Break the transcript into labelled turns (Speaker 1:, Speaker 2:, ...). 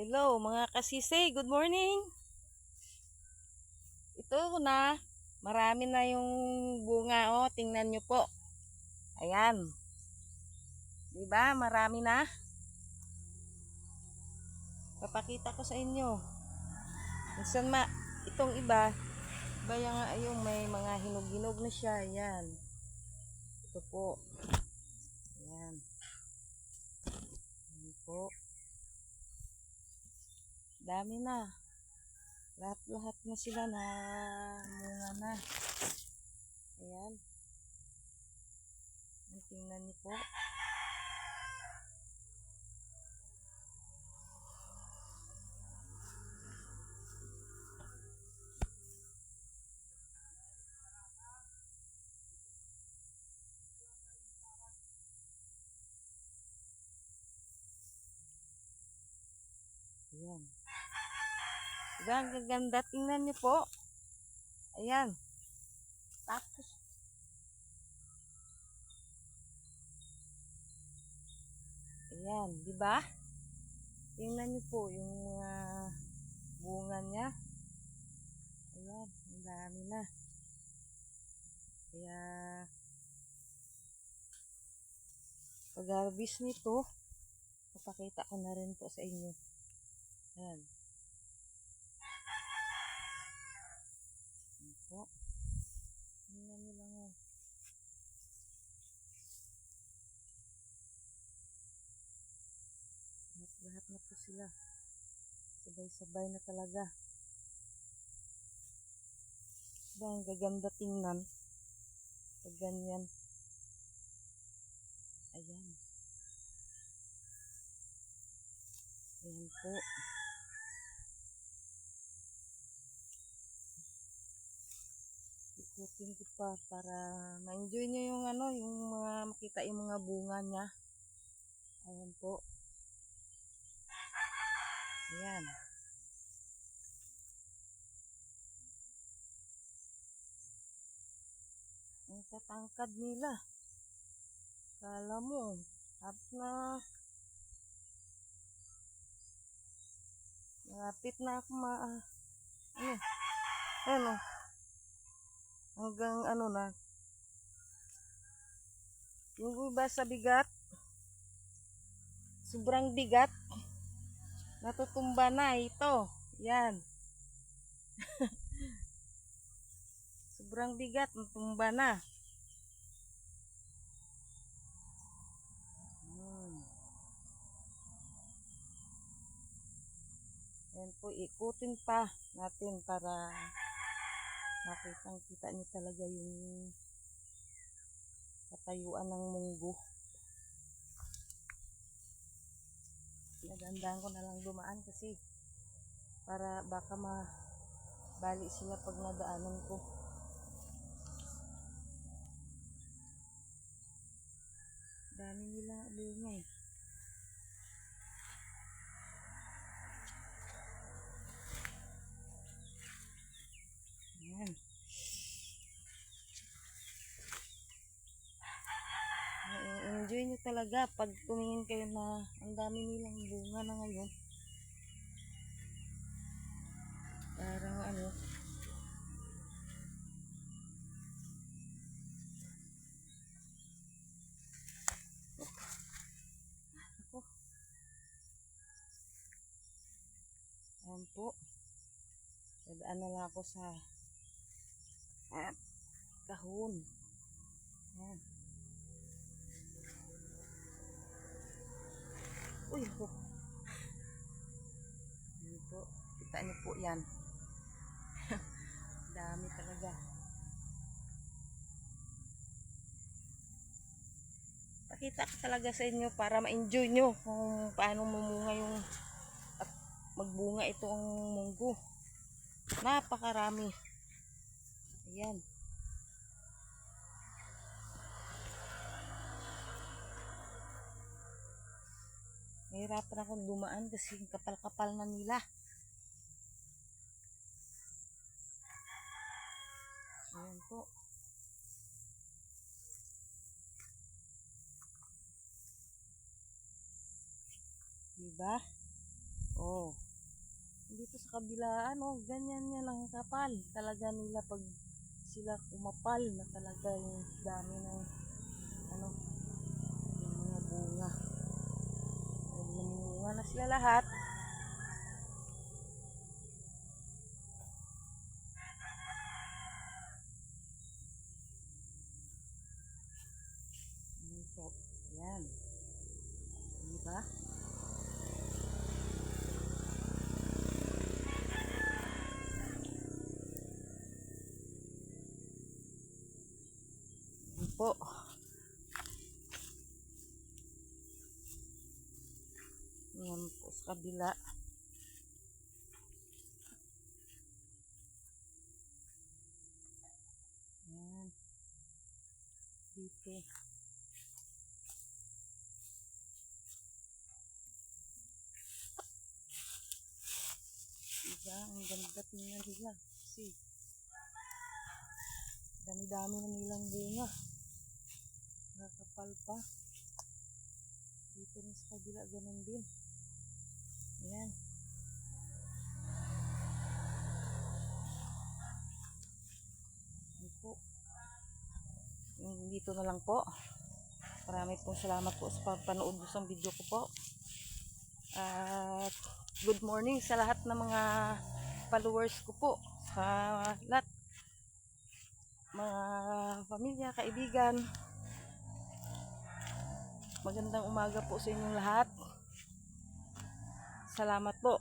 Speaker 1: Hello mga kasisay, good morning. Ito na, marami na yung bunga oh, tingnan nyo po. Ayan. 'Di ba? Marami na. Papakita ko sa inyo. Minsan itong iba yung may mga hinog-hinog na siya. Ayan. Ito po. Ayan. Ayan po. Dami na. Lahat-lahat na sila na bunga na. Ayan. Tingnan niyo po. Ayan. Diba, ang gaganda. Tingnan niyo po. Ayan. Tapos, ayan, diba? Tingnan niyo po yung mga bunga niya. Ayan, ang dami na. Kaya, pag-harvest nito, papakita ko na rin po sa inyo. Ayan. Ayan po. Tingnan niyo lang yan. Lahat na po sila. Sabay-sabay na talaga. Diba, ang gaganda tingnan. Pag ganyan. Ayan. Ayan po. Ikutin ko pa para ma-enjoy nyo yung yung mga makita yung mga bunga niya. Ayan po. Ayan. Ang tatangkad nila. Kala mo, tapos na malapit na ako ano, hanggang na. Yung iba sa bigat, sobrang bigat, natutumba na ito. Yan. Sobrang bigat, natumba na. Yan po, ikutin pa natin para makita niyo talaga yung katayuan ng munggo. Nagandaan ko na lang dumaan kasi para baka mabali sila pag nadaanan ko. Dami nila bunga eh. Ayan. Enjoy nyo talaga pag tumingin kayo na ang dami nilang bunga na ngayon. Parang ako. Ayan po. Dadaan na lang ako sa kahon. Ayan. Uy po. Ayan po. Kita niyo po yan. Dami talaga. Pakita ko talaga sa inyo para ma-enjoy nyo kung paano mamunga at magbunga itong munggo. Napakarami. Ayan. Nahirapan akong dumaan kasi kapal-kapal na nila. Ayan po. Diba? Oh. Dito sa kabilaan, oh, ganyan yan lang kapal. Talaga nila pag sila kumapal na talaga yung dami ng ano, yung mga bunga. Namunga na sila lahat. So, yan. Diba? Yan po. Yan po sa kabila. Yan. Dito. Diba? Ang ganda tingnan nila. See. Dami-dami na nilang bunga. Nakapal pa. Dito na sa kabila, ganun din. Ayan. Ayan po. Dito na lang po. Marami pong salamat po sa panood sa video ko po. At good morning sa lahat ng mga followers ko po. Sa lahat. Mga pamilya, kaibigan. Magandang umaga po sa inyong lahat. Salamat po.